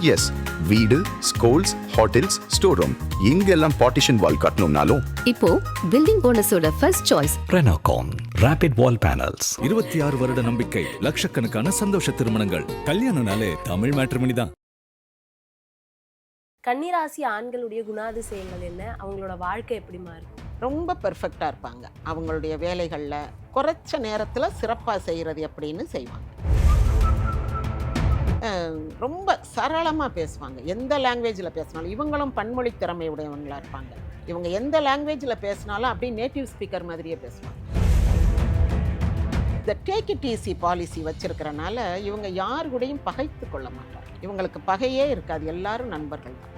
S, வீடு, schools, hotels, store room இங்கெல்லாம் partition wall கட்டணும்னாலும் இப்போ பில்டிங் ஓனர்ஸோட first choice Renocon Rapid Wall Panels. 26 வருட நம்பிக்கை, லட்சக்கணக்கான சந்தோஷ திருமணங்கள். கல்யாணம்னாலே தமிழ் மேட்ரிமோனி தான். கன்னிராசி ஆண்களுடைய குணாதிசயங்கள் என்ன, அவங்களோட வாழ்க்கை எப்படிமா இருக்கும்? ரொம்ப பெர்ஃபெக்டாக இருப்பாங்க. அவங்களுடைய வேலைகளில் குறைச்ச நேரத்தில் சிறப்பாக செய்கிறது எப்படின்னு செய்வாங்க. ரொம்ப சரளமாக பேசுவாங்க. எந்த லாங்குவேஜில் பேசினாலும் இவங்களும் பன்மொழி திறமை உடையவங்களாக இருப்பாங்க. இவங்க எந்த லாங்குவேஜில் பேசினாலும் அப்படியே நேட்டிவ் ஸ்பீக்கர் மாதிரியே பேசுவாங்க. இந்த டேக் இட் ஈஸி பாலிசி வச்சிருக்கிறனால இவங்க யார் கூடயும் பகைத்து கொள்ள மாட்டாங்க. இவங்களுக்கு பகையே இருக்காது, எல்லாரும் நண்பர்கள் தான்.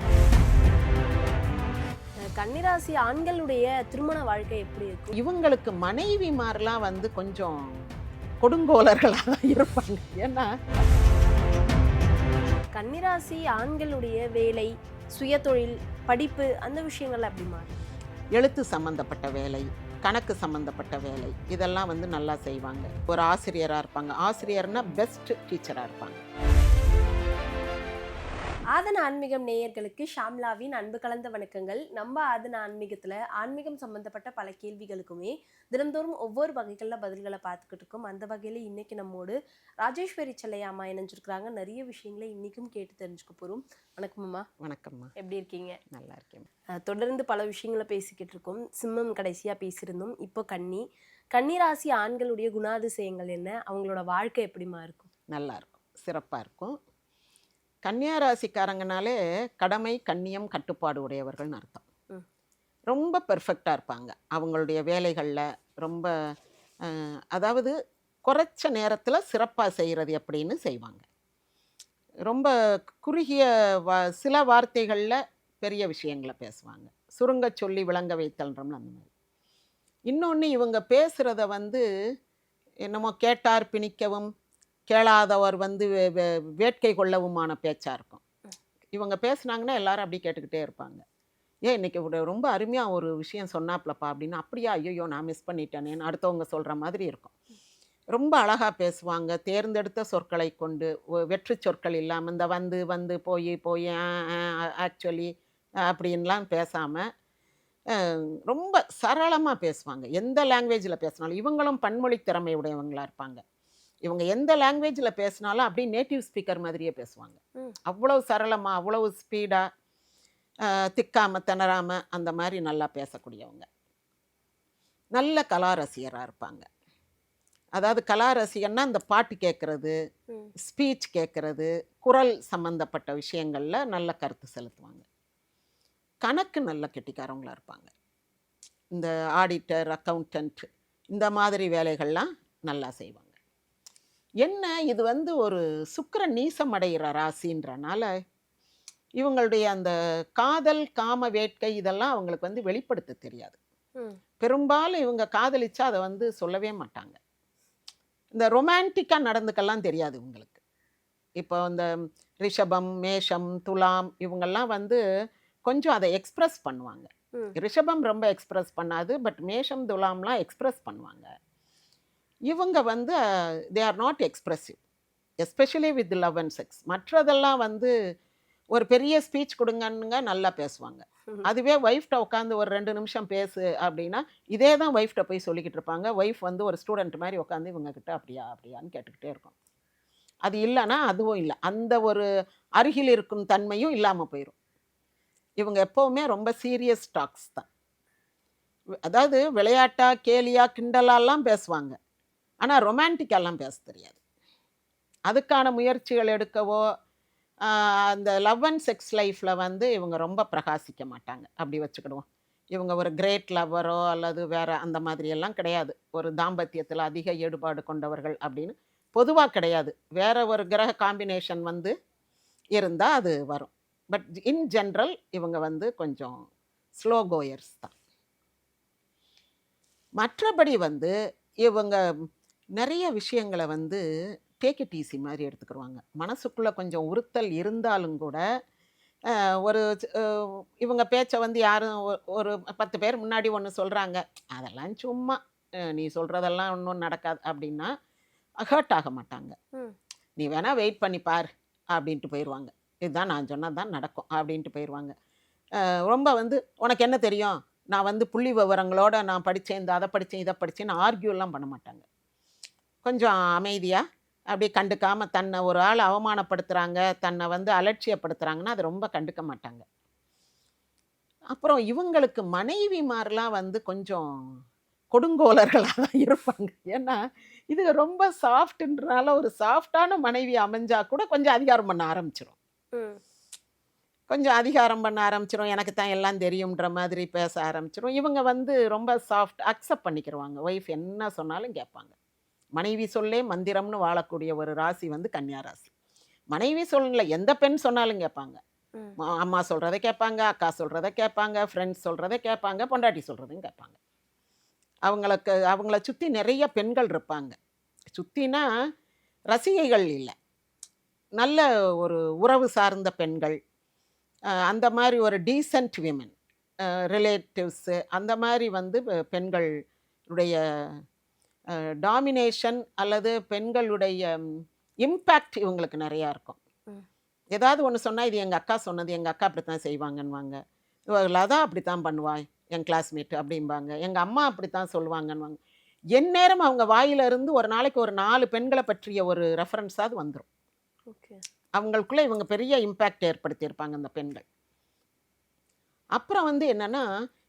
கன்னிராசி ஆண்களுடைய திருமண வாழ்க்கை எப்படி இருக்கும்? இவங்களுக்கு மனைவிமாரெலாம் கொஞ்சம் கொடுங்கோலர்களாக தான் இருப்பாங்க. ஏன்னா கன்னிராசி ஆண்களுடைய வேலை, சுயதொழில், படிப்பு அந்த விஷயங்கள் அப்படிமா? எழுத்து சம்மந்தப்பட்ட வேலை, கணக்கு சம்மந்தப்பட்ட வேலை இதெல்லாம் நல்லா செய்வாங்க. ஒரு ஆசிரியராக இருப்பாங்க. ஆசிரியர்னா பெஸ்ட் டீச்சராக இருப்பாங்க. ஆதன ஆன்மீகம் நேயர்களுக்கு ஷாம்லாவின் அன்பு கலந்த வணக்கங்கள். நம்ம ஆதன ஆன்மீகத்தில் ஆன்மீகம் சம்பந்தப்பட்ட பல கேள்விகளுக்குமே தினந்தோறும் ஒவ்வொரு வகைகளில் பதில்களை பார்த்துக்கிட்டு இருக்கோம். அந்த வகையில் இன்னைக்கு நம்மோடு ராஜேஸ்வரி செல்லையாம்மா இணைஞ்சிருக்கிறாங்க. நிறைய விஷயங்களை இன்னைக்கும் கேட்டு தெரிஞ்சுக்க போகிறோம். வணக்கம்மா. வணக்கம்மா. எப்படி இருக்கீங்க? நல்லா இருக்கேன். தொடர்ந்து பல விஷயங்களை பேசிக்கிட்டு இருக்கோம். சிம்மம் கடைசியாக பேசியிருந்தோம். இப்போ கன்னிராசி ஆண்களுடைய குணாதிசயங்கள் என்ன, அவங்களோட வாழ்க்கை எப்படிமா இருக்கும்? நல்லா இருக்கும், சிறப்பாக இருக்கும். கன்னியாராசிக்காரங்கனாலே கடமை, கண்ணியம், கட்டுப்பாடு உடையவர்கள்னு அர்த்தம். ரொம்ப பெர்ஃபெக்டாக இருப்பாங்க. அவங்களுடைய வேலைகளில் ரொம்ப அதாவது குறைச்ச நேரத்தில் சிறப்பாக செய்கிறது எப்படின்னு செய்வாங்க. ரொம்ப குறுகிய சில வார்த்தைகளில் பெரிய விஷயங்களை பேசுவாங்க. சுருங்க சொல்லி விளங்க வைத்தல்ன்றோம்ல அந்த மாதிரி. இன்னொன்று இவங்க பேசுகிறத என்னமோ கேட்டார் பிணிக்கவும் கேளாதவர் வேட்கை கொள்ளவுமான பேச்சாக இருக்கும். இவங்க பேசுனாங்கன்னா எல்லாரும் அப்படி கேட்டுக்கிட்டே இருப்பாங்க. ஏன் இன்னைக்கு ரொம்ப அருமையாக ஒரு விஷயம் சொன்னாப்லப்பா அப்படின்னா, அப்படியா, ஐயோ நான் மிஸ் பண்ணிட்டேனேன்னு அடுத்தவங்க சொல்கிற மாதிரி இருக்கும். ரொம்ப அழகாக பேசுவாங்க. தேர்ந்தெடுத்த சொற்களை கொண்டு, வெற்று சொற்கள் இல்லாமல் இந்த வந்து போய் ஆக்சுவலி அப்படின்லாம் பேசாமல் ரொம்ப சரளமாக பேசுவாங்க. எந்த லாங்குவேஜில் பேசினாலும் இவங்களும் பன்மொழி திறமை உடையவங்களாக இருப்பாங்க. இவங்க எந்த லாங்குவேஜில் பேசினாலும் அப்படியே நேட்டிவ் ஸ்பீக்கர் மாதிரியே பேசுவாங்க. அவ்வளவு சரளமாக, அவ்வளவு ஸ்பீடாக, திக்காமல் திணறாமல் அந்த மாதிரி நல்லா பேசக்கூடியவங்க. நல்ல கலாரசிகராக இருப்பாங்க. அதாவது கலாரசிகன்னா இந்த பாட்டு கேட்குறது, ஸ்பீச் கேட்குறது, குரல் சம்மந்தப்பட்ட விஷயங்களில் நல்ல கருத்து செலுத்துவாங்க. கணக்கு நல்ல கெட்டிக்காரவங்களாக இருப்பாங்க. இந்த ஆடிட்டர், அக்கௌண்டன்ட் இந்த மாதிரி வேலைகள்லாம் நல்லா செய்வாங்க. என்ன இது ஒரு சுக்கிரன் நீசம் அடைகிற ராசின்றனால இவங்களுடைய அந்த காதல், காம வேட்கை இதெல்லாம் அவங்களுக்கு வெளிப்படுத்த தெரியாது. பெரும்பாலும் இவங்க காதலிச்சா அதை சொல்லவே மாட்டாங்க. இந்த ரொமான்டிக்காக நடந்துக்கெல்லாம் தெரியாது இவங்களுக்கு. இப்போ இந்த ரிஷபம், மேஷம், துலாம் இவங்கெல்லாம் கொஞ்சம் அதை எக்ஸ்ப்ரெஸ் பண்ணுவாங்க. ரிஷபம் ரொம்ப எக்ஸ்ப்ரெஸ் பண்ணாது, பட் மேஷம், துலாம்லாம் எக்ஸ்ப்ரெஸ் பண்ணுவாங்க. இவங்க they are not expressive, especially with love and sex. மற்றதெல்லாம் ஒரு பெரிய ஸ்பீச் கொடுங்கன்னுங்க நல்லா பேசுவாங்க. அதுவே ஒய்ஃப்ட உட்காந்து ஒரு 2 நிமிஷம் பேசு அப்படின்னா இதே தான் ஒய்ஃப்ட போய் சொல்லிக்கிட்டு இருப்பாங்க. ஒய்ஃப் ஒரு ஸ்டூடெண்ட் மாதிரி உட்காந்து இவங்கக்கிட்ட அப்படியான்னு கேட்டுக்கிட்டே இருக்கும். அது இல்லைன்னா அதுவும் இல்லை, அந்த ஒரு அருகில் இருக்கும் தன்மையும் இல்லாமல் போயிடும். இவங்க எப்போவுமே ரொம்ப சீரியஸ் டாக்ஸ் தான். அதாவது விளையாட்டா, கேலியா, கிண்டலாலாம் பேசுவாங்க. ஆனால் ரொமான்டிக்கெல்லாம் பேச தெரியாது. அதுக்கான முயற்சிகள் எடுக்கவோ அந்த லவ் அண்ட் செக்ஸ் லைஃப்பில் இவங்க ரொம்ப பிரகாசிக்க மாட்டாங்க. அப்படி வச்சுக்கிடுவோம். இவங்க ஒரு கிரேட் லவ்வரோ அல்லது வேறு அந்த மாதிரியெல்லாம் கிடையாது. ஒரு தாம்பத்தியத்தில் அதிக ஈடுபாடு கொண்டவர்கள் அப்படின்னு பொதுவாக கிடையாது. வேறு ஒரு கிரக காம்பினேஷன் இருந்தால் அது வரும். பட் இன் ஜென்ரல் இவங்க கொஞ்சம் ஸ்லோ கோயர்ஸ் தான். மற்றபடி இவங்க நிறைய விஷயங்களை டேக் இட் ஈஸி மாதிரி எடுத்துக்கிடுவாங்க. மனசுக்குள்ளே கொஞ்சம் உறுத்தல் இருந்தாலும் கூட ஒரு இவங்க பேச்சை யாரும் ஒரு 10 பேர் முன்னாடி ஒன்று சொல்கிறாங்க, அதெல்லாம் சும்மா நீ சொல்கிறதெல்லாம் ஒன்றும் நடக்காது அப்படின்னா ஹர்ட் ஆக மாட்டாங்க. நீ வேணால் வெயிட் பண்ணி பார் அப்படின்ட்டு போயிடுவாங்க. இதுதான் நான் சொன்னது தான் நடக்கும் அப்படின்ட்டு போயிடுவாங்க. ரொம்ப வந்து உனக்கு என்ன தெரியும், நான் வந்து புள்ளி விவரங்களோட நான் படித்தேன், இந்த அதை படித்தேன் இதை படித்தேன்னு ஆர்கியூலாம் பண்ண மாட்டாங்க. கொஞ்சம் அமைதியாக அப்படியே கண்டுக்காமல் தன்னை ஒரு ஆள் அவமானப்படுத்துகிறாங்க, தன்னை வந்து அலட்சியப்படுத்துகிறாங்கன்னா அதை ரொம்ப கண்டுக்க மாட்டாங்க. அப்புறம் இவங்களுக்கு மனைவிமாரெலாம் வந்து கொஞ்சம் கொடுங்கோலர்களாக தான் இருப்பாங்க. ஏன்னா இது ரொம்ப சாஃப்ட்ன்றனால ஒரு சாஃப்டான மனைவி அமைஞ்சா கூட கொஞ்சம் அதிகாரம் பண்ண ஆரம்பிச்சிடும். கொஞ்சம் அதிகாரம் பண்ண ஆரம்பிச்சிடும், எனக்கு தான் எல்லாம் தெரியுன்ற மாதிரி பேச ஆரம்பிச்சிடும். இவங்க வந்து ரொம்ப சாஃப்ட் அக்செப்ட் பண்ணிக்கிடுவாங்க. ஒய்ஃப் என்ன சொன்னாலும் கேட்பாங்க. மனைவி சொல்லே மந்திரம்னு வாழக்கூடிய ஒரு ராசி வந்து கன்னியா ராசி. மனைவி சொல்லல, எந்த பெண் சொன்னாலும் கேட்பாங்க. அம்மா சொல்கிறத கேட்பாங்க, அக்கா சொல்கிறத கேட்பாங்க, ஃப்ரெண்ட்ஸ் சொல்கிறத கேட்பாங்க, பொண்டாட்டி சொல்கிறதையும் கேட்பாங்க. அவங்கள சுற்றி நிறைய பெண்கள் இருப்பாங்க. சுற்றினா ரசிகைகள் இல்லை, நல்ல ஒரு உறவு சார்ந்த பெண்கள், அந்த மாதிரி ஒரு டீசன்ட் விமன், ரிலேட்டிவ்ஸு, அந்த மாதிரி வந்து பெண்களுடைய டாமினேஷன் அல்லது பெண்களுடைய இம்பேக்ட் இவங்களுக்கு நிறையா இருக்கும். ஏதாவது ஒன்று சொன்னால் இது எங்கள் அக்கா சொன்னது, எங்கள் அக்கா அப்படி தான் செய்வாங்கன்னுவாங்க, லதா அப்படி தான் பண்ணுவாய் என் கிளாஸ்மேட் அப்படிம்பாங்க, எங்கள் அம்மா அப்படி தான் சொல்லுவாங்கன்னுவாங்க. எந்நேரம் அவங்க வாயிலிருந்து ஒரு நாளைக்கு ஒரு 4 பெண்களை பற்றிய ஒரு ரெஃபரன்ஸாவது வந்துடும். ஓகே, அவங்களுக்குள்ளே இவங்க பெரிய இம்பேக்ட் ஏற்படுத்தியிருப்பாங்க அந்த பெண்கள். அப்புறம் வந்து என்னென்னா,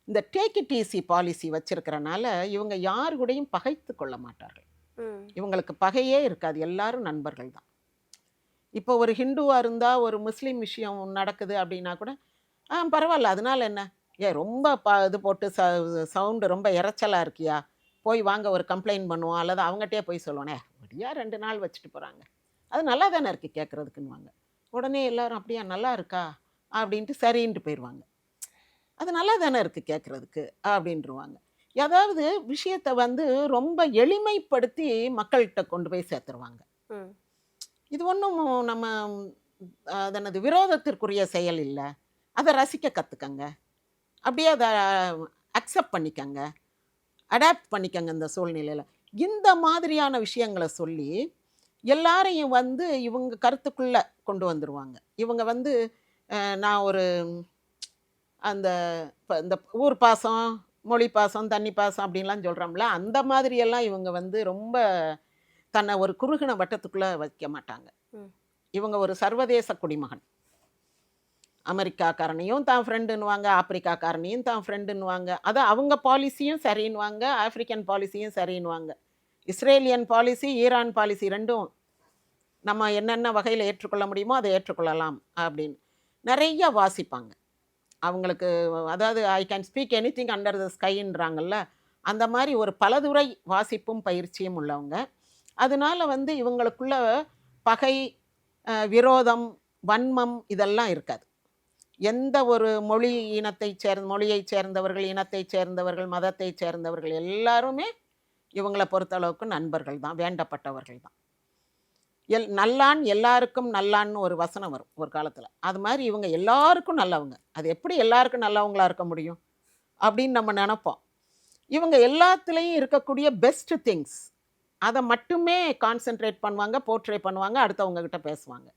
இந்த டேக் இட் ஈஸி பாலிசி வச்சிருக்கிறனால இவங்க யாரு கூடயும் பகைத்து கொள்ள மாட்டார்கள். இவங்களுக்கு பகையே இருக்காது, எல்லாரும் நண்பர்கள் தான். இப்போ ஒரு ஹிந்துவாக இருந்தால் ஒரு முஸ்லீம் விஷயம் நடக்குது அப்படின்னா கூட பரவாயில்ல, அதனால என்ன, ரொம்ப இது போட்டு சவுண்டு ரொம்ப இறைச்சலாக இருக்கியா, போய் வாங்க ஒரு கம்ப்ளைண்ட் பண்ணுவோம், அல்லது அவங்ககிட்டே போய் சொல்லுவோனே அப்படியா 2 நாள் வச்சுட்டு போகிறாங்க, அது நல்லா தானே இருக்குது கேட்குறதுக்குன்னுவாங்க. உடனே எல்லாரும் அப்படியா நல்லா இருக்கா அப்படின்ட்டு சரின்ட்டு போயிடுவாங்க. அது நல்லா தானே இருக்குது கேட்குறதுக்கு அப்படின்ட்டுருவாங்க. ஏதாவது விஷயத்தை வந்து ரொம்ப எளிமைப்படுத்தி மக்கள்கிட்ட கொண்டு போய் சேர்த்துருவாங்க. இது ஒன்றும் நம்ம அதனது விரோதத்திற்குரிய செயல் இல்லை, அதை ரசிக்க கற்றுக்கங்க, அப்படியே அதை அக்செப்ட் பண்ணிக்கங்க, அடாப்ட் பண்ணிக்கங்க இந்த சூழ்நிலையில். இந்த மாதிரியான விஷயங்களை சொல்லி எல்லாரையும் வந்து இவங்க கருத்துக்குள்ளே கொண்டு வந்துடுவாங்க. இவங்க வந்து நான் ஒரு அந்த இந்த ஊர் பாசம், மொழி பாசம், தண்ணி பாசம் அப்படின்லாம் சொல்கிறோம்ல, அந்த மாதிரியெல்லாம் இவங்க வந்து ரொம்ப தன்னை ஒரு குறுகின வட்டத்துக்குள்ளே வைக்க மாட்டாங்க. இவங்க ஒரு சர்வதேச குடிமகன். அமெரிக்காக்காரனையும் தான் ஃப்ரெண்டுன்னுவாங்க, ஆப்பிரிக்காக்காரனையும் தான் ஃப்ரெண்டுன்னுவாங்க. அது அவங்க பாலிசியும் சரின்னுவாங்க, ஆப்பிரிக்கன் பாலிசியும் சரின்னுவாங்க. இஸ்ரேலியன் பாலிசி, ஈரான் பாலிசி ரெண்டும் நம்ம என்னென்ன வகையில் ஏற்றுக்கொள்ள முடியுமோ அதை ஏற்றுக்கொள்ளலாம் அப்படின்னு நிறைய வாசிப்பாங்க. அவங்களுக்கு அதாவது I can speak anything under the ஸ்கைன்றாங்கல்ல, அந்த மாதிரி ஒரு பலதுறை வாசிப்பும் பயிற்சியும் உள்ளவங்க. அதனால வந்து இவங்களுக்குள்ள பகை, விரோதம், வன்மம் இதெல்லாம் இருக்காது. எந்த ஒரு மொழியைச் சேர்ந்தவர்கள், இனத்தைச் சேர்ந்தவர்கள், மதத்தைச் சேர்ந்தவர்கள் எல்லாருமே இவங்களை பொறுத்தளவுக்கு நண்பர்கள் தான், வேண்டப்பட்டவர்கள் தான். நல்லான் எல்லாருக்கும் நல்லான்னு ஒரு வசனம் வரும் ஒரு காலத்தில். அது மாதிரி இவங்க எல்லாருக்கும் நல்லவங்க. அது எப்படி எல்லாருக்கும் நல்லவங்களா இருக்க முடியும் அப்படின்னு நம்ம நினைப்போம். இவங்க எல்லாத்துலேயும் இருக்கக்கூடிய பெஸ்ட் திங்ஸ் அதை மட்டுமே கான்சென்ட்ரேட் பண்ணுவாங்க, போர்ட்ரே பண்ணுவாங்க, அடுத்தவங்க கிட்ட பேசுவாங்க.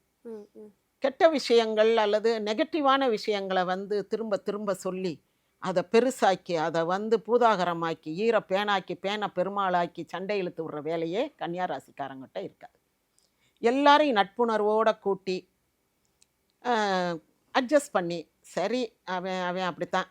கெட்ட விஷயங்கள் அல்லது நெகட்டிவான விஷயங்களை வந்து திரும்ப திரும்ப சொல்லி அதை பெருசாக்கி அதை வந்து பூதாகரமாக்கி ஈர பேனாக்கி பேனை பெருமாளாக்கி சண்டை இழுத்து விடுற வேலையே கன்னியா ராசிக்காரங்கிட்ட இருக்காது. எல்லாரையும் நட்புணர்வோடு கூட்டி அட்ஜஸ்ட் பண்ணி, சரி அவன் அப்படித்தான்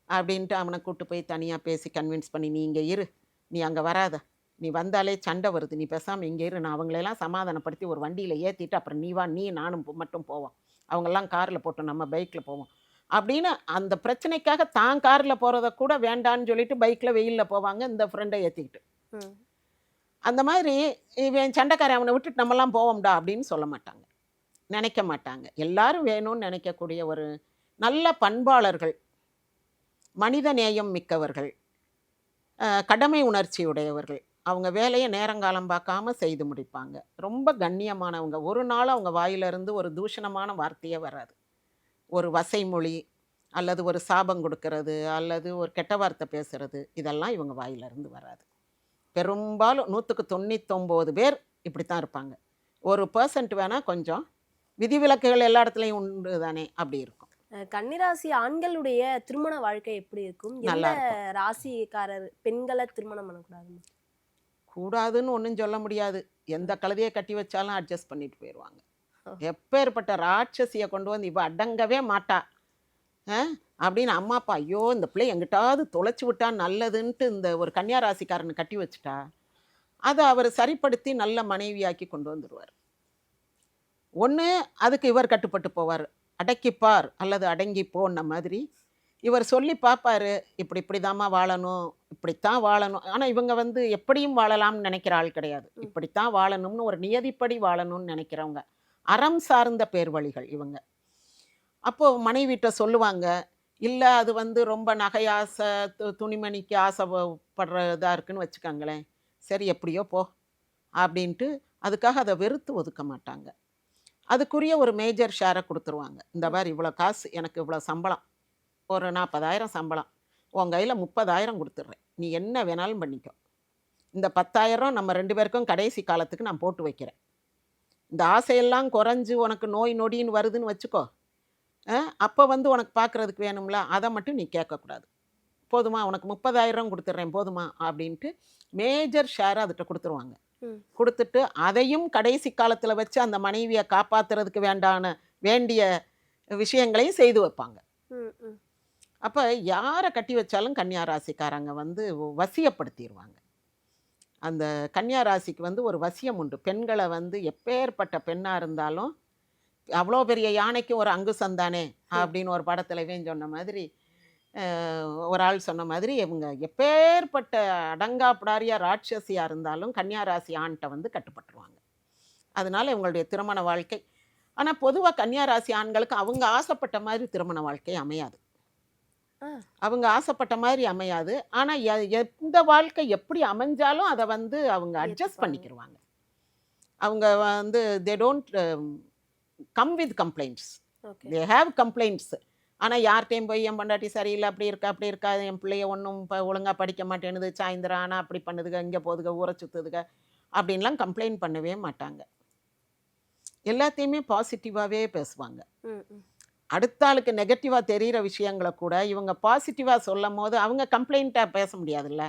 அப்படின்ட்டு அவனை கூட்டு போய் தனியாக பேசி கன்வின்ஸ் பண்ணி, நீ இங்கே இரு, நீ அங்கே வராத, நீ வந்தாலே சண்டை வருது, நீ பேசாமல் இங்கே இரு, நான் அவங்களெல்லாம் சமாதானப்படுத்தி ஒரு வண்டியில் ஏற்றிட்டு அப்புறம் நீ வா, நீ நானும் மட்டும் போவோம், அவங்கெல்லாம் காரில் போட்டோம், நம்ம பைக்கில் போவோம் அப்படின்னு அந்த பிரச்சனைக்காக தான் காரில் போகிறத கூட வேண்டான்னு சொல்லிட்டு பைக்கில் வெயிலில் போவாங்க இந்த ஃப்ரெண்டை ஏற்றிக்கிட்டு. அந்த மாதிரி இவன் சண்டைக்காரன், அவனை விட்டுட்டு நம்மலாம் போவோம்டா அப்படின்னு சொல்ல மாட்டாங்க, நினைக்க மாட்டாங்க. எல்லாரும் வேணும்னு நினைக்கக்கூடிய ஒரு நல்ல பண்பாளர்கள், மனித நேயம் மிக்கவர்கள், கடமை உணர்ச்சி உடையவர்கள். அவங்க வேலையை நேரங்காலம் பார்க்காம செய்து முடிப்பாங்க. ரொம்ப கண்ணியமானவங்க. ஒரு நாள் அவங்க வாயிலிருந்து ஒரு தூஷணமான வார்த்தையே வராது. ஒரு வசைமொழி அல்லது ஒரு சாபம் கொடுக்கறது அல்லது ஒரு கெட்ட வார்த்தை பேசுறது இதெல்லாம் இவங்க வாயிலிருந்து வராது. பெரும்பாலும் 100க்கு 99 பேர் இப்படி தான் இருப்பாங்க. 1% வேணால் கொஞ்சம் விதிவிலக்குகள் எல்லா இடத்துலையும் உண்டு தானே, அப்படி இருக்கும். கன்னிராசி ஆண்களுடைய திருமண வாழ்க்கை எப்படி இருக்கும்? நல்லா எந்த இருக்கும். ராசிக்காரர் பெண்களை திருமணம் பண்ணக்கூடாது? கூடாதுன்னு ஒன்றும் சொல்ல முடியாது. எந்த கழுதையை கட்டி வச்சாலும் அட்ஜஸ்ட் பண்ணிட்டு போயிடுவாங்க. ஓ. எப்பேற்பட்ட ராட்சசியை கொண்டு வந்து இவ அடங்கவே மாட்டா அப்படின்னு அம்மா அப்பா ஐயோ இந்த பிள்ளை எங்கிட்டாவது தொலைச்சி விட்டா நல்லதுன்ட்டு இந்த ஒரு கன்னியா ராசிக்காரனை கட்டி வச்சுட்டா அதை அவர் சரிப்படுத்தி நல்ல மனைவியாக்கி கொண்டு வந்துடுவார். ஒன்று அதுக்கு இவர் கட்டுப்பட்டு போவார், அடக்கிப்பார் அல்லது அடங்கி போன மாதிரி இவர் சொல்லி பார்ப்பாரு, இப்படி இப்படிதாம்மா வாழணும், இப்படித்தான் வாழணும். ஆனால் இவங்க வந்து எப்படியும் வாழலாம்னு நினைக்கிற ஆள் கிடையாது. இப்படித்தான் வாழணும்னு ஒரு நியதிப்படி வாழணும்னு நினைக்கிறவங்க, அறம் சார்ந்த பேர் வழிகள் இவங்க. அப்போது மனைவிட்ட சொல்லுவாங்க, இல்லை அது வந்து ரொம்ப நகை ஆசை, துணிமணிக்கு ஆசைப்படுறதா இருக்குன்னு வச்சுக்கோங்களேன், சரி எப்படியோ போ அப்படின்ட்டு அதுக்காக அதை வெறுத்து ஒதுக்க மாட்டாங்க. அதுக்குரிய ஒரு மேஜர் ஷேரை கொடுத்துருவாங்க. இந்த மாதிரி இவ்வளோ காசு, எனக்கு இவ்வளோ சம்பளம், ஒரு 40,000 சம்பளம், உன் கையில் 30,000 கொடுத்துட்றேன், நீ என்ன வேணாலும் பண்ணிக்கோ. இந்த 10,000 நம்ம 2 பேருக்கும் கடைசி காலத்துக்கு நான் போட்டு வைக்கிறேன். இந்த ஆசையெல்லாம் குறைஞ்சு உனக்கு நோய் நொடின்னு வருதுன்னு வச்சுக்கோ, அப்போ வந்து உனக்கு பார்க்குறதுக்கு வேணும்ல, அதை மட்டும் நீ கேட்கக்கூடாது. போதுமா, உனக்கு 30,000 கொடுத்துட்றேன் போதுமா அப்படின்ட்டு மேஜர் ஷேரை அதுகிட்ட கொடுத்துருவாங்க. கொடுத்துட்டு அதையும் கடைசி காலத்தில் வச்சு அந்த மனைவியை காப்பாற்றுறதுக்கு வேண்டிய விஷயங்களையும் செய்து வைப்பாங்க. அப்போ யாரை கட்டி வச்சாலும் கன்னியா ராசிக்காரங்க வந்து வசியப்படுத்திடுவாங்க. அந்த கன்னியா ராசிக்கு வந்து ஒரு வசியம் உண்டு. பெண்களை வந்து எப்பேற்பட்ட பெண்ணாக இருந்தாலும், அவ்வளோ பெரிய யானைக்கு ஒரு அங்குசம் தானே அப்படின்னு ஒரு படத்துலவே சொன்ன மாதிரி, ஒரு ஆள் சொன்ன மாதிரி, இவங்க எப்பேற்பட்ட அடங்காப்பிடாரியா ராட்சசியாக இருந்தாலும் கன்னியா ராசி ஆண்கிட்ட வந்து கட்டுப்பட்டுருவாங்க. அதனால இவங்களுடைய திருமண வாழ்க்கை, ஆனால் பொதுவாக கன்னியா ராசி ஆண்களுக்கு அவங்க ஆசைப்பட்ட மாதிரி திருமண வாழ்க்கை அமையாது. அவங்க ஆசைப்பட்ட மாதிரி அமையாது. ஆனால் எந்த வாழ்க்கை எப்படி அமைஞ்சாலும் அதை வந்து அவங்க அட்ஜஸ்ட் பண்ணிக்கிடுவாங்க. அவங்க வந்து they don't come with complaints, they have complaints. ஆனால் யார்கிட்டையும் போய் என் பொண்டாட்டி சரியில்லை, அப்படி இருக்கா, என் பிள்ளைய ஒன்றும் ஒழுங்காக படிக்க மாட்டேனுது, சாயந்தரம் ஆனால் அப்படி பண்ணுதுங்க, இங்கே போதுங்க, ஊரை சுற்றுதுங்க அப்படின்லாம் கம்ப்ளைண்ட் பண்ணவே மாட்டாங்க. எல்லாத்தையுமே பாசிட்டிவாகவே பேசுவாங்க. அடுத்த ஆளுக்கு நெகட்டிவாக தெரிகிற விஷயங்களை கூட இவங்க பாசிட்டிவாக சொல்லும் போது அவங்க கம்ப்ளைண்ட்டாக பேச முடியாதுல்ல.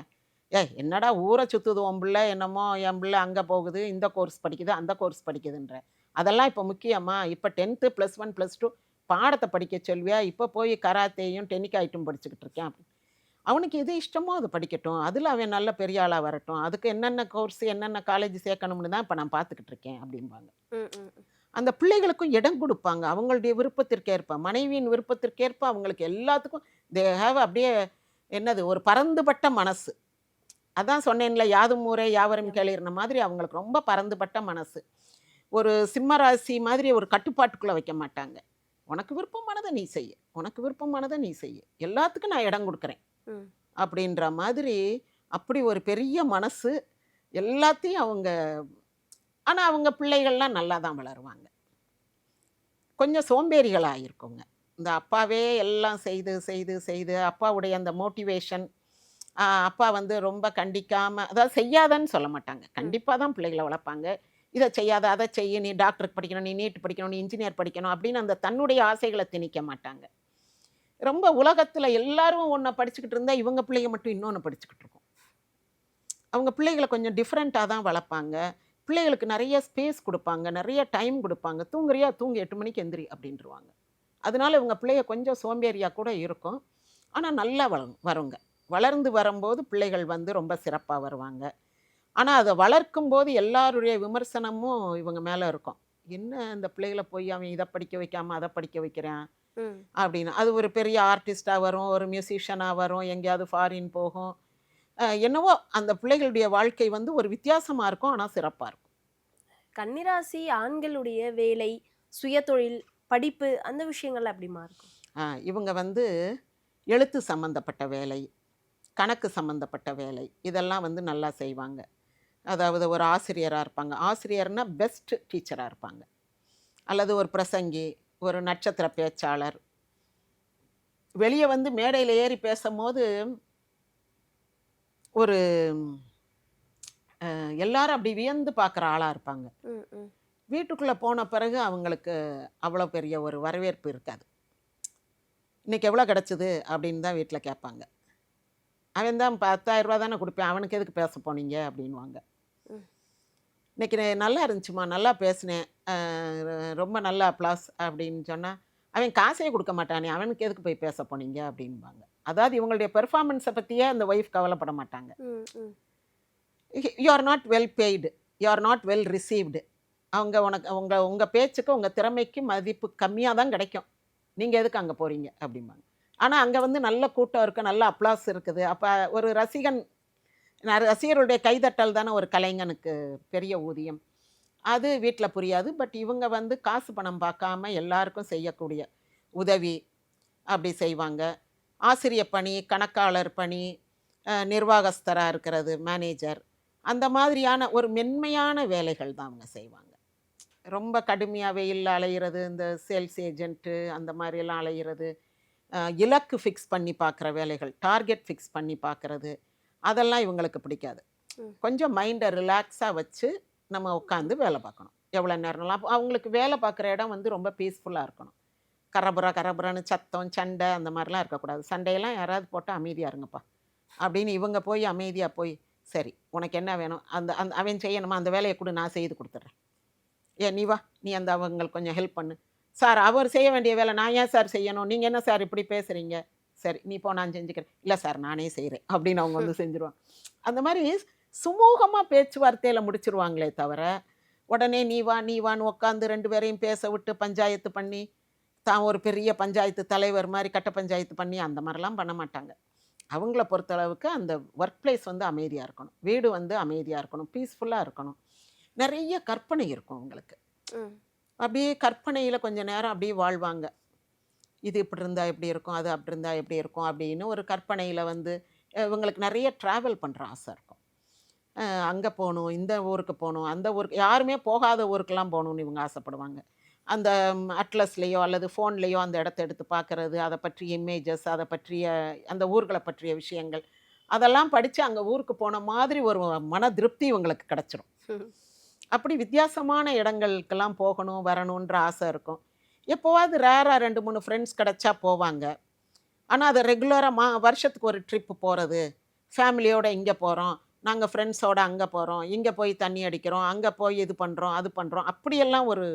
என்னடா ஊரை சுற்றுது உன் பிள்ளை, என்னமோ என் பிள்ளை அங்கே போகுது, இந்த கோர்ஸ் படிக்குது, அந்த கோர்ஸ் படிக்குதுன்ற, அதெல்லாம் இப்போ முக்கியமாக? இப்போ 10th +1 +2 பாடத்தை படிக்க சொல்வியா? இப்போ போய் கராத்தேயும் டென்னிக்காயிட்டும் படிச்சுக்கிட்டு இருக்கேன் அப்படி. அவனுக்கு எது இஷ்டமோ அது படிக்கட்டும், அதில் அவன் நல்ல பெரிய ஆளாக வரட்டும், அதுக்கு என்னென்ன கோர்ஸ் என்னென்ன காலேஜ் சேர்க்கணும்னு தான் இப்போ நான் பார்த்துக்கிட்டு இருக்கேன் அப்படிம்பாங்க. அந்த பிள்ளைகளுக்கும் இடம் கொடுப்பாங்க, அவங்களுடைய விருப்பத்திற்கேற்ப, மனைவியின் விருப்பத்திற்கேற்ப அவங்களுக்கு எல்லாத்துக்கும் தே ஹேவ் அப்படியே என்னது ஒரு பரந்துபட்ட மனசு. அதான் சொன்னேன்ல, யாதும் ஊரே யாவரும் கேளிர்ன மாதிரி அவங்களுக்கு ரொம்ப பரந்துபட்ட மனசு. ஒரு சிம்மராசி மாதிரி ஒரு கட்டுப்பாட்டுக்குள்ளே வைக்க மாட்டாங்க. உனக்கு விருப்பமானதை நீ செய்ய, உனக்கு விருப்பமானதை நீ செய்ய, எல்லாத்துக்கும் நான் இடம் கொடுக்குறேன் அப்படின்ற மாதிரி அப்படி ஒரு பெரிய மனசு எல்லாத்தையும் அவங்க. ஆனால் அவங்க பிள்ளைகள்லாம் நல்லா தான் வளருவாங்க. கொஞ்சம் சோம்பேறிகளாக இருக்குங்க. இந்த அப்பாவே எல்லாம் செய்து செய்து செய்து அப்பாவுடைய அந்த மோட்டிவேஷன், அப்பா வந்து ரொம்ப கண்டிக்காமல், அதாவது செய்யாதன்னு சொல்ல மாட்டாங்க, கண்டிப்பாக தான் பிள்ளைகளை வளர்ப்பாங்க. இதை செய்யாத, அதை செய்ய, நீ டாக்டருக்கு படிக்கணும், நீ நீட் படிக்கணும், நீ இன்ஜினியர் படிக்கணும் அப்படின்னு அந்த தன்னுடைய ஆசைகளை திணிக்க மாட்டாங்க. ரொம்ப உலகத்தில் எல்லாரும் ஒன்றை படிச்சுக்கிட்டு இருந்தால் இவங்க பிள்ளைங்க மட்டும் இன்னொன்று படிச்சுக்கிட்டு இருக்கும். அவங்க பிள்ளைகளை கொஞ்சம் டிஃப்ரெண்ட்டாக தான் வளர்ப்பாங்க. பிள்ளைகளுக்கு நிறைய ஸ்பேஸ் கொடுப்பாங்க, நிறைய டைம் கொடுப்பாங்க. தூங்குறியா, தூங்கு, 8 மணிக்கு எந்திரி அப்படின்ட்டுருவாங்க. அதனால இவங்க பிள்ளைய கொஞ்சம் சோம்பேறியாக கூட இருக்கும், ஆனால் நல்லா வருங்க. வளர்ந்து வரும்போது பிள்ளைகள் வந்து ரொம்ப சிறப்பாக வருவாங்க. ஆனால் அதை வளர்க்கும் போது எல்லாருடைய விமர்சனமும் இவங்க மேலே இருக்கும். என்ன இந்த பிள்ளைகளை போய் அவன் இதை படிக்க வைக்காமல் அதை படிக்க வைக்கிறான் அப்படின்னு. அது ஒரு பெரிய ஆர்டிஸ்டாக வரும், ஒரு மியூசிஷியனாக வரும், எங்கேயாவது ஃபாரின் போகும். என்னவோ அந்த பிள்ளைகளுடைய வாழ்க்கை வந்து ஒரு வித்தியாசமாக இருக்கும், ஆனால் சிறப்பாக இருக்கும். கன்னிராசி ஆண்களுடைய வேலை, சுயதொழில், படிப்பு, அந்த விஷயங்கள் அப்படிமா இருக்கும்? இவங்க வந்து எழுத்து சம்மந்தப்பட்ட வேலை, கணக்கு சம்மந்தப்பட்ட வேலை, இதெல்லாம் வந்து நல்லா செய்வாங்க. அதாவது ஒரு ஆசிரியராக இருப்பாங்க, ஆசிரியர்னா பெஸ்ட் டீச்சராக இருப்பாங்க, அல்லது ஒரு பிரசங்கி, ஒரு நட்சத்திர பேச்சாளர். வெளியே வந்து மேடையில் ஏறி பேசும்போது ஒரு எல்லாரும் அப்படி வியந்து பார்க்குற ஆளாக இருப்பாங்க. வீட்டுக்குள்ளே போன பிறகு அவங்களுக்கு அவ்வளோ பெரிய ஒரு வரவேற்பு இருக்காது. இன்றைக்கி எவ்வளோ கிடச்சிது அப்படின்னு தான் வீட்டில் கேட்பாங்க. அவன் தான் 10,000 ரூபா தானே கொடுப்பேன், அவனுக்கு எதுக்கு பேச போனீங்க அப்படின்வாங்க. இன்றைக்கி நல்லா இருந்துச்சுமா, நல்லா பேசினேன், ரொம்ப நல்ல அப்ளாஸ் அப்படின்னு சொன்னால் அவன் காசே கொடுக்க மாட்டானே, அவனுக்கு எதுக்கு போய் பேச போனீங்க அப்படின்பாங்க. அதாவது இவங்களுடைய பெர்ஃபார்மன்ஸை பற்றியே அந்த ஒய்ஃப் கவலைப்பட மாட்டாங்க. You are not well paid, you are not well received. அவங்க உங்கள் பேச்சுக்கு உங்கள் திறமைக்கு மதிப்பு கம்மியாக தான் கிடைக்கும், நீங்கள் எதுக்கு அங்கே போகிறீங்க அப்படிம்பாங்க. ஆனால் அங்கே வந்து நல்ல கூட்டம் இருக்குது, நல்ல அப்ளாஸ் இருக்குது. அப்போ ஒரு ரசிகருடைய கைதட்டல் தானே ஒரு கலைஞனுக்கு பெரிய ஊதியம். அது வீட்டில் புரியாது. பட் இவங்க வந்து காசு பணம் பார்க்காம எல்லாருக்கும் செய்யக்கூடிய உதவி அப்படி செய்வாங்க. ஆசிரியர் பணி, கணக்காளர் பணி, நிர்வாகஸ்தராக இருக்கிறது, மேனேஜர், அந்த மாதிரியான ஒரு மென்மையான வேலைகள் தான் அவங்க செய்வாங்க. ரொம்ப கடுமையாக வெயிலில் அலையிறது, இந்த சேல்ஸ் ஏஜென்ட்டு அந்த மாதிரியெல்லாம் அலையிறது, இலக்கு ஃபிக்ஸ் பண்ணி பார்க்குற வேலைகள், டார்கெட் ஃபிக்ஸ் பண்ணி பார்க்குறது, அதெல்லாம் இவங்களுக்கு பிடிக்காது. கொஞ்சம் மைண்டை ரிலாக்ஸாக வச்சு நம்ம உட்காந்து வேலை பார்க்கணும் எவ்வளோ நேரம்லாம். அவங்களுக்கு வேலை பார்க்குற இடம் வந்து ரொம்ப பீஸ்ஃபுல்லாக இருக்கணும். கரபுரான்னு சத்தம் சண்டை அந்த மாதிரிலாம் இருக்கக்கூடாது. சண்டையெல்லாம் யாராவது போட்டால் அமைதியாக இருங்கப்பா அப்படின்னு இவங்க போய் அமைதியாக போய், சரி உனக்கு என்ன வேணும், அந்த அந்த அவன் செய்யணுமா, அந்த வேலையை கூட நான் செய்து கொடுத்துட்றேன், நீ வா, நீ அந்த அவங்களுக்கு கொஞ்சம் ஹெல்ப் பண்ணு. சார் அவர் செய்ய வேண்டிய வேலை நான் ஏன் சார் செய்யணும், நீங்கள் என்ன சார் இப்படி பேசுகிறீங்க, சரி நீ போ நான் செஞ்சுக்கிறேன், இல்லை சார் நானே செய்கிறேன் அப்படின்னு அவங்க வந்து செஞ்சுருவாங்க. அந்த மாதிரி சுமூகமாக பேச்சுவார்த்தையில் முடிச்சிருவாங்களே தவிர உடனே நீ வான்னு உட்காந்து 2 பேரையும் பேச விட்டு பஞ்சாயத்து பண்ணி தான் ஒரு பெரிய பஞ்சாயத்து தலைவர் மாதிரி கட்ட பஞ்சாயத்து பண்ணி அந்த மாதிரிலாம் பண்ண மாட்டாங்க. அவங்கள பொறுத்தளவுக்கு அந்த ஒர்க் பிளேஸ் வந்து அமைதியாக இருக்கணும், வீடு வந்து அமைதியாக இருக்கணும், பீஸ்ஃபுல்லாக இருக்கணும். நிறைய கற்பனை இருக்கும் அவங்களுக்கு. அப்படியே கற்பனையில் கொஞ்சம் நேரம் அப்படியே வாழ்வாங்க. இது இப்படி இருந்தால் எப்படி இருக்கும், அது அப்படி இருந்தால் எப்படி இருக்கும் அப்படின்னு ஒரு கற்பனையில் வந்து இவங்களுக்கு நிறைய ட்ராவல் பண்ணுற ஆசை இருக்கும். அங்கே போகணும், இந்த ஊருக்கு போகணும், அந்த ஊருக்கு, யாருமே போகாத ஊருக்கெல்லாம் போகணுன்னு இவங்க ஆசைப்படுவாங்க. அந்த அட்லஸ்லேயோ அல்லது ஃபோன்லேயோ அந்த இடத்த எடுத்து பார்க்குறது, அதை பற்றிய இமேஜஸ், அதை பற்றிய அந்த ஊர்களை பற்றிய விஷயங்கள், அதெல்லாம் படித்து அங்கே ஊருக்கு போன மாதிரி ஒரு மன திருப்தி இவங்களுக்கு கிடச்சிரும். அப்படி வித்தியாசமான இடங்களுக்கெல்லாம் போகணும் வரணுன்ற ஆசை இருக்கும். எப்போவாது ரேராக 2-3 ஃப்ரெண்ட்ஸ் கிடச்சா போவாங்க. ஆனால் அதை ரெகுலராக வருஷத்துக்கு ஒரு ட்ரிப்பு போகிறது, ஃபேமிலியோடு இங்கே போகிறோம், நாங்கள் ஃப்ரெண்ட்ஸோடு அங்கே போகிறோம், இங்கே போய் தண்ணி அடிக்கிறோம், அங்கே போய் இது பண்ணுறோம் அது பண்ணுறோம், அப்படியெல்லாம் ஒரு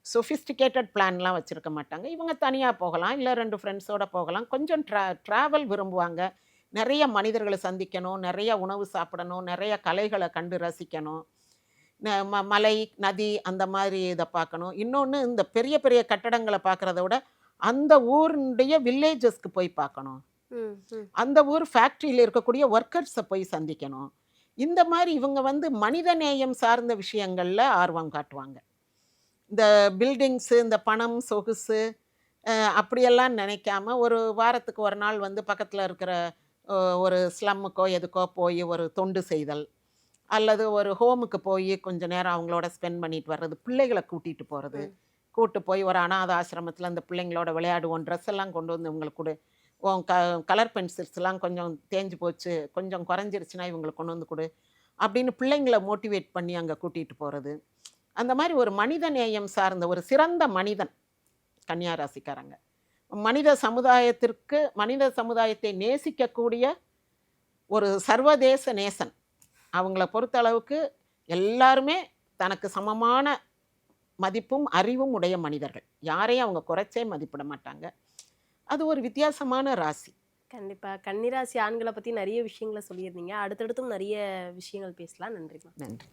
சொஃபிஸ்டிகேட்டட் பிளான்லாம் வச்சுருக்க மாட்டாங்க. இவங்க தனியாக போகலாம், இல்லை 2 ஃப்ரெண்ட்ஸோடு போகலாம். கொஞ்சம் ட்ராவல் விரும்புவாங்க. நிறைய மனிதர்களை சந்திக்கணும், நிறைய உணவு சாப்பிடணும், நிறைய கலைகளை கண்டு ரசிக்கணும், மலை நதி அந்த மாதிரி இதை பார்க்கணும். இன்னொன்று, இந்த பெரிய பெரிய கட்டடங்களை பார்க்குறத விட அந்த ஊருடைய வில்லேஜஸ்க்கு போய் பார்க்கணும், அந்த ஊர் ஃபேக்ட்ரியில் இருக்கக்கூடிய ஒர்க்கர்ஸை போய் சந்திக்கணும். இந்த மாதிரி இவங்க வந்து மனித நேயம் சார்ந்த விஷயங்களில் ஆர்வம் காட்டுவாங்க. இந்த பில்டிங்ஸு, இந்த பணம் சொகுசு அப்படியெல்லாம் நினைக்காம ஒரு வாரத்துக்கு ஒரு நாள் வந்து பக்கத்தில் இருக்கிற ஒரு ஸ்லம்முக்கோ எதுக்கோ போய் ஒரு தொண்டு செய்தல், அல்லது ஒரு ஹோமுக்கு போய் கொஞ்சம் நேரம் அவங்களோட ஸ்பெண்ட் பண்ணிட்டு வர்றது, பிள்ளைகளை கூட்டிகிட்டு போகிறது, கூட்டு போய் ஒரு அனாத ஆசிரமத்தில் அந்த பிள்ளைங்களோட விளையாடுவோம், ட்ரெஸ் எல்லாம் கொண்டு வந்து இவங்களுக்கு கொடு, கலர் பென்சில்ஸ்லாம் கொஞ்சம் தேஞ்சு போச்சு, கொஞ்சம் குறைஞ்சிருச்சுன்னா இவங்களுக்கு கொண்டு வந்து கொடு அப்படின்னு பிள்ளைங்களை மோட்டிவேட் பண்ணி அங்கே கூட்டிகிட்டு போகிறது. அந்த மாதிரி ஒரு மனித நேயம் சார்ந்த ஒரு சிறந்த மனிதன் கன்னியாராசிக்காரங்க. மனித சமுதாயத்தை நேசிக்கக்கூடிய ஒரு சர்வதேச நேசன். அவங்கள பொறுத்தளவுக்கு எல்லாருமே தனக்கு சமமான மதிப்பும் அறிவும் உடைய மனிதர்கள். யாரையும் அவங்க குறைச்சே மதிப்பிட மாட்டாங்க. அது ஒரு வித்தியாசமான ராசி. கண்டிப்பாக கன்னிராசி ஆண்களை பற்றி நிறைய விஷயங்களை சொல்லியிருந்தீங்க. அடுத்தடுத்தும் நிறைய விஷயங்கள் பேசலாம். நன்றிம்மா. நன்றி.